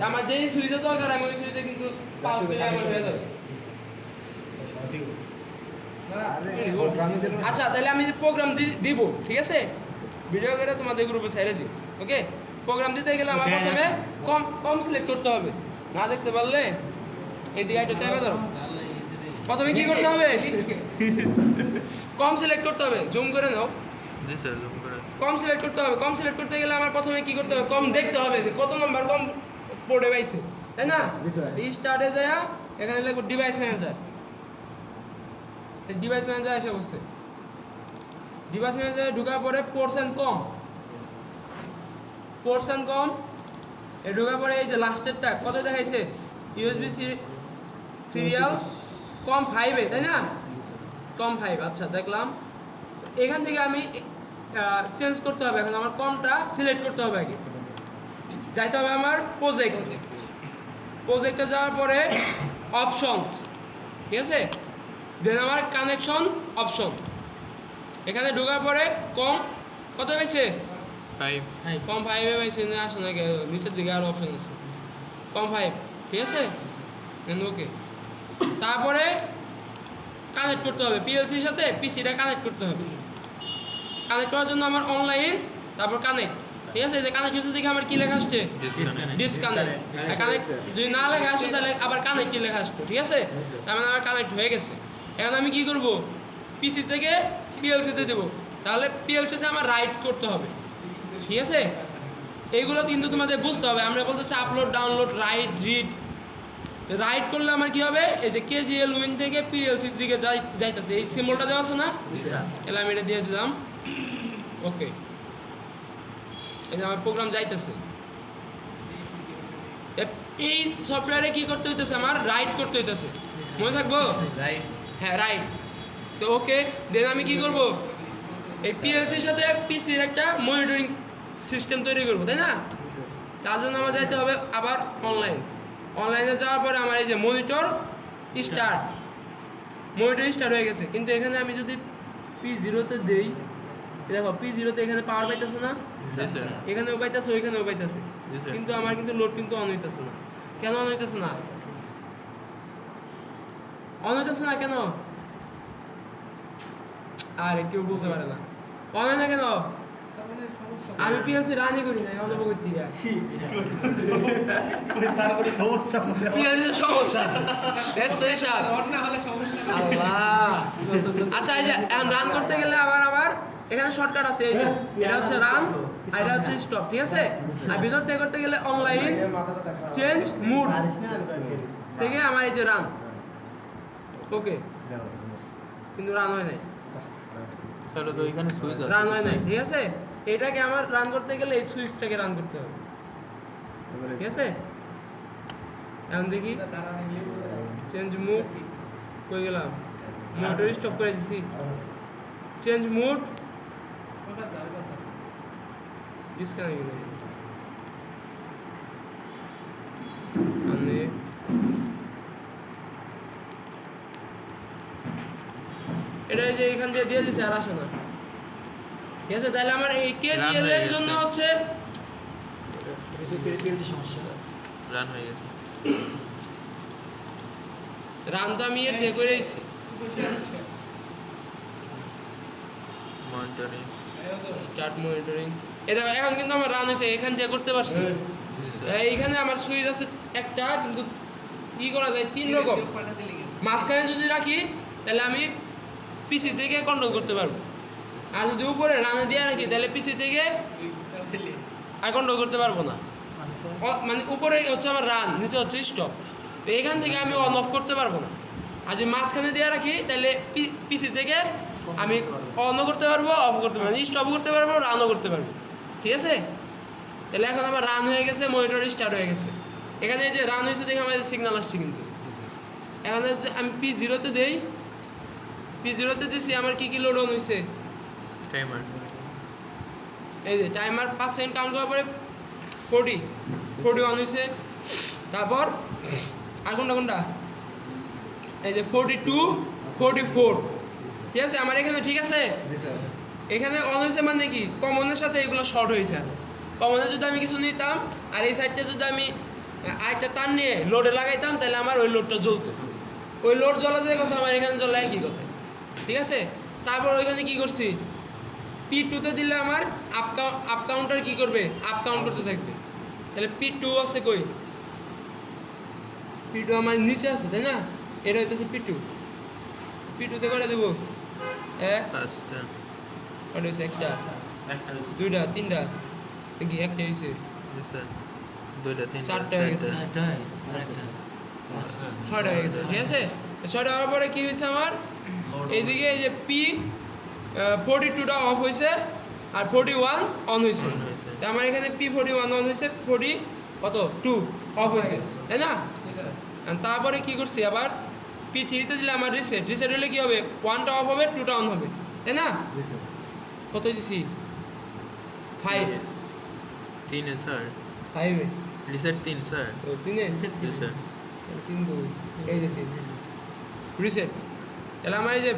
আমার যেই সুইচে দরকার আমি ওই সুইচে কিন্তু 5 দিলে আমার হয়ে যাবে। আচ্ছা তাহলে আমি প্রোগ্রাম দিব, ঠিক আছে? ভিডিও করে তোমাদের গ্রুপে ছেড়ে দিই। ওকে, প্রোগ্রাম দিতে গেলে আমার প্রথমে কম সিলেক্ট করতে হবে। না দেখতে পারলে এই দিকে একটু চাপে ধরো। প্রথমে কি করতে হবে? কম সিলেক্ট করতে হবে। জুম করে নাও। জি স্যার, জুম করে। কম সিলেক্ট করতে হবে। কম সিলেক্ট করতে গেলে আমার প্রথমে কি করতে হবে? কম দেখতে হবে যে কত নাম্বার কম পোর্টে পাইছে, তাই না? জি স্যার। এই স্টার্টে যায় এখানে লিখব ডিভাইস ম্যানেজার। ডিভাইস ম্যানেজার এসে বসছে। ডিভাইস ম্যানেজারে ঢোকার পরে পোর্শন কম এ ঢোকার পরে এই যে লাস্টেরটা কত দেখাইছে? ইউএসবি সিরিয়াল কম 5 এ, তাই না? কম 5। আচ্ছা দেখলাম। এখান থেকে আমি চেঞ্জ করতে হবে। এখন আমার কমটা সিলেক্ট করতে হবে। আগে যাইতে হবে আমার প্রজেক্টে যাওয়ার পরে অপশনস, ঠিক আছে? দেন আমার কানেকশন অপশন। এখানে ঢোকার পরে কম কত পাইছে? 5। কম 5 এ পাইছে না? আসে না, নিচের দিকে আরো অপশন আছে। কম 5, ঠিক আছে? ওকে, তারপরে কানেক্ট করতে হবে পিএলসির সাথে। পিসিটা কানেক্ট করতে হবে। কানেক্ট করার জন্য আমার অনলাইন, তারপর কানেক্ট, ঠিক আছে? যে কানেক্ট হচ্ছে দেখে আমার কি লেখা আসছে? ডিসকানেক্ট। কানেক্ট যদি না লেখা আসে তাহলে আবার কানেক্ট কি লেখা আসতো, ঠিক আছে? তার মানে আমার কানেক্ট হয়ে গেছে। এখন আমি কি করব? পিসি থেকে পিএলসিতে দেবো। তাহলে পিএলসিতে আমার রাইট করতে হবে, ঠিক আছে? এইগুলো কিন্তু তোমাদের বুঝতে হবে। আমরা বলতেছি upload, download, right, read. Right করলে আমার কি হবে? এই যে KGL WIN থেকে পিএলসির দিকে যাইতেছে, এই সিম্বলটা দেওয়া আছে না? তাহলে আমি এটা দিয়ে দিলাম। ওকে, এই যে আমার প্রোগ্রাম যাইতেছে। এই সফটওয়্যারে কি করতে হইতেছে? আমার রাইট করতে হইতেছে। মনে থাকবো? হ্যাঁ, রাইট। তো ওকে, দেন আমি কি করব? এই পিএলসির সাথে পিসির একটা মনিটরিং সিস্টেম তৈরি করব, তাই না? তার জন্য আমার যাইতে হবে আবার অনলাইনে যাওয়ার পরে আমার এই যে মনিটর স্টার্ট হয়ে গেছে। কিন্তু এখানে আমি যদি P0-তে দেই, দেখো P0-তে এখানে পাওয়ার পাইতেছে না? এখানেও পাইতেছে, ওইখানেও পাইতেছে, কিন্তু আমার কিন্তু লোড কিন্তু অন হইতেছে না। কেন অন হইতেছে না? কেন? আরে কেউ বলতে পারে না অন হয় না কেন? আমি পিএলসি রানই করি না, অনব করতে সমস্যা আচ্ছা, এই যে রান করতে গেলে আবার এখানে শর্টকাট আছে। এই যে এটা হচ্ছে রান আর এটা হচ্ছে স্টপ, ঠিক আছে? আর ভিতর থেকে করতে গেলে অনলাইন চেঞ্জ মুড থেকে আমার এই যে রান। ওকে, কিন্তু রান হয় নাই, রান হয় নাই, ঠিক আছে? এটাকে আমার রান করতে গেলে এই সুইচটাকে রান করতে হবে, ঠিক আছে? এখন দেখি চেঞ্জ মুড কই গেলাম? মোটর স্টপ করে দিছি। চেঞ্জ মুড ডিসকানেক্ট মানে এটা যে এখান দিয়ে দিয়ে দিছে আর আসে না, ঠিক আছে? তাহলে আমার এই KGL এর জন্য হচ্ছে সমস্যা, রান হয়ে গেছে। রান তো আমি এতে করে দিয়েছি, মনিটরিং স্টার্ট মনিটরিং। এটা এখন কিন্তু আমার রান হয়েছে, এখান দিয়ে করতে পারছি। এইখানে আমার সুইচ আছে একটা, কিন্তু কি করা যায় 3 রকম। মাঝখানে যদি রাখি তাহলে আমি পিসি থেকে কন্ট্রোল করতে পারবো, আর যদি উপরে রানে দিয়ে রাখি তাহলে পিসি থেকে আর কন্ট্রোল করতে পারবো না। মানে উপরে হচ্ছে আমার রান, নিচে হচ্ছে স্টপ। তো এখান থেকে আমি অন অফ করতে পারবো না। আর যদি মাঝখানে দিয়ে রাখি তাহলে পিসি থেকে আমি অনও করতে পারবো, অফ করতে পারবো, স্টপও করতে পারবো, রানও করতে পারবো, ঠিক আছে? তাহলে এখন আমার রান হয়ে গেছে, মনিটর স্টার্ট হয়ে গেছে। এখানে যে রান হয়েছে দেখে আমাদের সিগন্যাল আসছে। কিন্তু এখানে আমি P0-তে দেই, P0-তে দিছি, আমার কি কি লোড অন হয়েছে? টাইমার। এই যে টাইমার 5 সেকেন্ড কাউন্ট করার পরে 40 অন হয়েছে। তারপর আর কোনটা এই যে 42 44, ঠিক আছে? আমার এখানে ঠিক আছে। এখানে অন হয়েছে মানে কি কমনের সাথে এগুলো শর্ট হয়েছে। কমনে যদি আমি কিছু নিতাম আর এই সাইডটা যদি আমি আরেকটা তার নিয়ে লোডে লাগাইতাম, তাহলে আমার ওই লোডটা জ্বলতো। ওই লোড জ্বলা যে কথা, আমার এখানে জ্বলা একই কথা, ঠিক আছে। তারপর ওইখানে কি করছি, P2 দিলে আমার আপ কাউন্টার কি করবে, আপ কাউন্ট করতে থাকবে। তাহলে P2 আছে কই, P2 আমার নিচে আছে, তাই না? এটা হইতেছে P2 তে করে দেবো পাঁচটা কটা হয়েছে, একটা দুইটা তিনটা কি একটা হয়েছে, দুইটা তিনটা চারটা হয়ে গেছে, ছয়টা হয়ে গেছে, ঠিক আছে। ছয়টা হওয়ার পরে কি হয়েছে আমার, এইদিকে এই যে P42টা অফ হয়েছে আর 41 অন হয়েছে। আমার এখানে P41 অন হয়েছে, 2 অফ হয়েছে, তাই না? তারপরে কি করছি, আবার P3 দিলে আমার রিসেট হলে কি হবে, 1টা অফ হবে 2টা অন হবে, তাই না? কত দিছি, 5 3 স্যার, 5 রিসেট 3 স্যার, 3 স্যার 3 এই যে 3 রিসেট। তাহলে আমার এই যে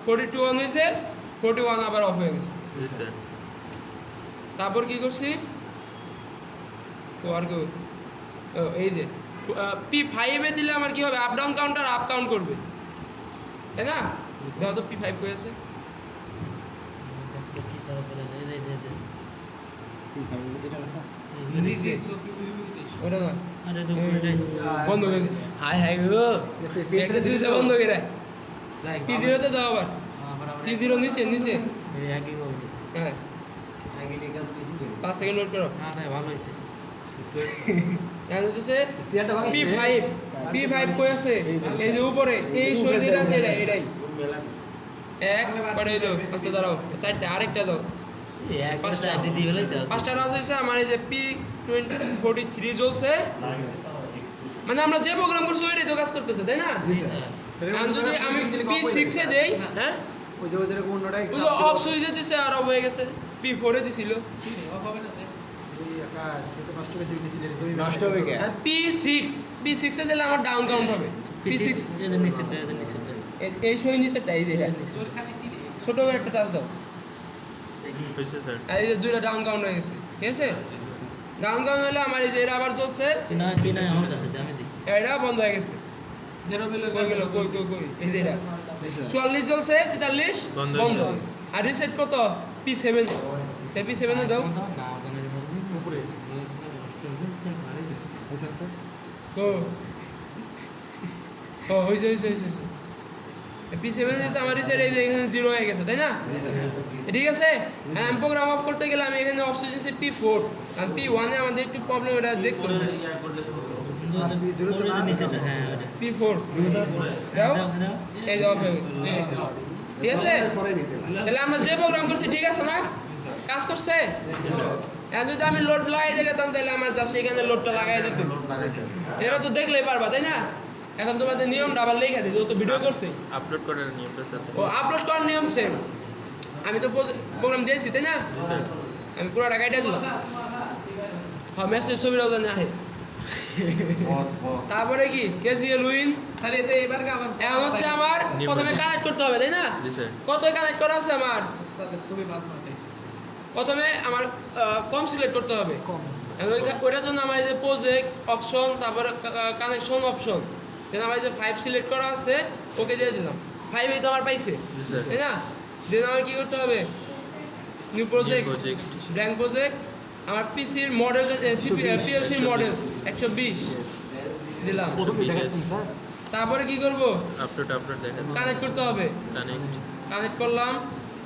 42 অন হয়েছে, 41 আবার অফ হয়ে গেছে। স্যার তারপর কি করছি, এই যে P5 দিলে আমার কি হবে, up down counter up count করবে, তাই না? দেখো তো P5 করে আছে, ওটা না বন্ধ করে হাই হাই গো, বন্ধ করে P0 তে দাও, আবার P0 নিচে হ্যাঁ 5 সেকেন্ড নোট করো। P5 কই আছে, এই যে উপরে এই শহীদের আছে, এটাই এক পরে দাও, আস্তে দাঁড়াও, চারটা আরেকটা দাও, পাঁচটা রাজ হয়েছে। আমার এই যে P43 চলছে, মানে আমরা যে প্রোগ্রাম করছি ওইটাই তো কাজ করতেছে, তাই না? যদি আমি P6 দেই, হ্যাঁ অফ সুইচে দিছে আর অফ হয়ে গেছে, P4 দিছিল P6 দিলে আমার ডাউন কাউন্ট হবে। P6 এই সই নিচেরটা, এই যে এটা ছোট করে একটা টাচ দাও, এই যে দুইটা ডাউন কাউন্ট হয়ে গেছে, ঠিক আছে। ডাউন কাউন্ট হলে আমার এই যে এটা আবার চলছে, এটা বন্ধ হয়ে গেছে, এই যে এটা 44 চলছে, 43 বন্ধ। আর রিসেট কত, P7 P7 দাও, হয়েছে P7 আমার রিসেট এই যে এখানে 0 হয়ে গেছে, তাই না? ঠিক আছে। আমি প্রোগ্রাম অফ করতে গেলে আমি এখানে অফ সুইচ আছে P4, আর P1 এ আমাদের একটু প্রবলেম, এটা দেখতে হবে। P4 দাও, এই যে অফ হয়ে গেছে, ঠিক আছে। তাহলে আমরা যে প্রোগ্রাম করছি ঠিক আছে না, কাজ করছে। এখন যদি আমি লোড লাগাই দিতাম, তাহলে আমার জাস্ট এখানে লোডটা লাগাই দিত, এরা তো দেখলেই পারবা, তাই না? এখন তোমাদের নিয়মটা আবার লেখা দিই, ও তো ভিডিও করছে, আপলোড করার নিয়মটা সাথে, ও আপলোড করার নিয়ম সেম, আমি তো প্রোগ্রাম দিয়েছি, তাই না? আমি পুরো টাকাটা দিলাম, হ্যাঁ মেসেজ ছবিটাও জানি আহে। তারপরে কি KGL WIN, এখন হচ্ছে আমার প্রথমে কানেক্ট করতে হবে, তাই না? কত কানেক্ট করা আছে আমার, প্রথমে আমার কম সিলেক্ট করতে হবে, ওইটার জন্য আমার এই যে প্রজেক্ট অপশন, তারপরে কানেকশন অপশন, দেন আমার যে 5 সিলেক্ট করা আছে ওকে দিয়ে দিলাম, 5 তো আমার পাইছে, তাই না? দেন আমার কি করতে হবে, নিউ প্রজেক্ট, ব্ল্যাঙ্ক প্রজেক্ট, আমার পিসির মডেল PLC মডেল 120 দিলাম। তারপরে কি করব, আপলোড দেখাচ্ছি, কানেক্ট করতে হবে, কানেক্ট করলাম,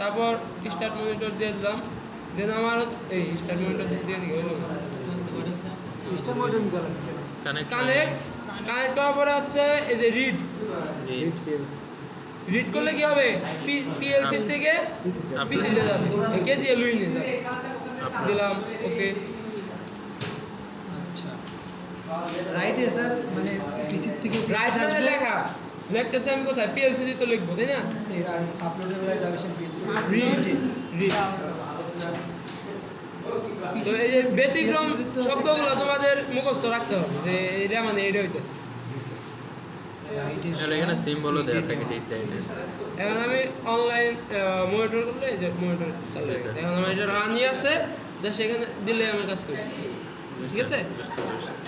তারপর স্টার্ট মনিটর দিয়ে দিলাম। দেন আমার এই স্টার্ট মনিটর দিয়ে দিই, কানেক্ট করার পরে হচ্ছে এই যে রিড করলে কি হবে, PLC থেকে পিসিতে যাবে, KGL WIN এ যাবে, দিলাম ওকে। আচ্ছা রাইটে স্যার, মানে পিসি থেকে রাইট মানে লেখা লিখতেছে, আমি কোথায় PLC তে তো লিখবো, তাই না? আপলোডের বেলায় যাবে সে রিড। তো এই যে ব্যতিক্রম শব্দগুলো তোমাদের মুখস্থ রাখতে হবে, যে এটা মানে এটা হইতেছে। এখানে সিম্বলও দেওয়া থাকে ডেট টাইমে। এখন আমি অনলাইন মনিটর করলে এই যে মনিটর চালু হয়ে গেছে, এখন আমার এটা রানই আছে, যা সেখানে দিলে আমি কাজ করি। ঠিক আছে বুঝতে পেরেছি।